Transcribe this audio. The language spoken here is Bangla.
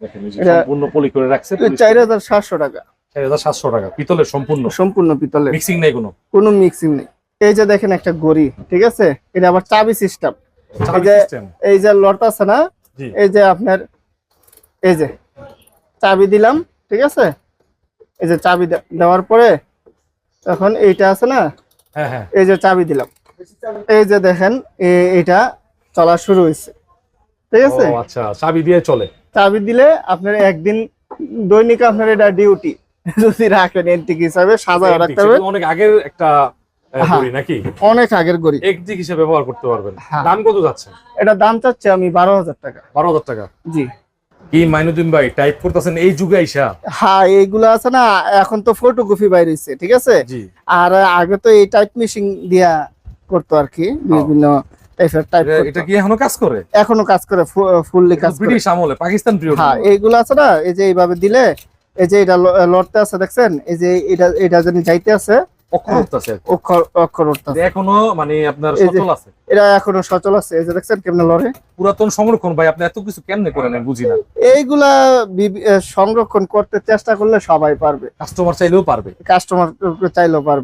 দেখেন এই যে সম্পূর্ণ পলি করে রাখছে 4700 টাকা। 4700 টাকা, পিতলের সম্পূর্ণ পিতলের, মিক্সিং নাই কোনো মিক্সিং নেই। এই যে দেখেন একটা ঘড়ি, ঠিক আছে, এটা আবার চাবি সিস্টেম। এই যে লট আছে না, এই যে আপনার এই যে চাবি দিলাম, ঠিক আছে, এই যে চাবি দেওয়ার পরে এখন এইটা আছে না, হ্যাঁ হ্যাঁ, এই যে চাবি দিলাম, এই যে দেখেন এটা চলা শুরু হয়েছে, ঠিক আছে। ও আচ্ছা, চাবি দিয়ে চলে। চাবি দিলে আপনার একদিন দৈনিক আপনার এটা ডিউটি যদি রাখেন এন্টিক হিসাবে সাজায় রাখতে হবে। অনেক আগের একটা ঘড়ি নাকি? অনেক আগের ঘড়ি, এন্টিক হিসেবে ব্যবহার করতে পারবেন। দাম কত যাচ্ছে? এটা দাম চাচ্ছি আমি 12000 টাকা। 12000 টাকা? জি। কি মাইনুদ্দিন ভাই টাইপ করতেছেন এই যুগে আইসা? হ্যাঁ, এইগুলো আছে না, এখন তো ফটোকপি বাইরে হইছে, ঠিক আছে, আর আগে তো এই টাইপ মেশিন দিয়া করতো আর কি, বিভিন্ন টাইপের টাইপ। এটা কি এখনো কাজ করে? এখনো কাজ করে, ফুললি কাজ করে। ব্রিটিশ আমলে পাকিস্তান পিরিয়ড। হ্যাঁ, এইগুলো আছে না, এই যে এইভাবে দিলে এই যে এটা লড়তে আছে, দেখছেন, এই যে এটা যেন যাইতে আছে, অক্ষর উঠতেছে, অক্ষর উঠতেছে এখনো, মানে আপনার সচল আছে, এটা এখনো সচল আছে। এই যে দেখছেন কেমনে লড়ে। পুরাতন সংরক্ষণ ভাই, আপনি এত কিছু কেমনে করেন আমি বুঝি না। এইগুলা সংরক্ষণ করতে চেষ্টা করলে সবাই পারবে, কাস্টমার চাইলেও পারবে। কাস্টমার চাইলেও পারবে।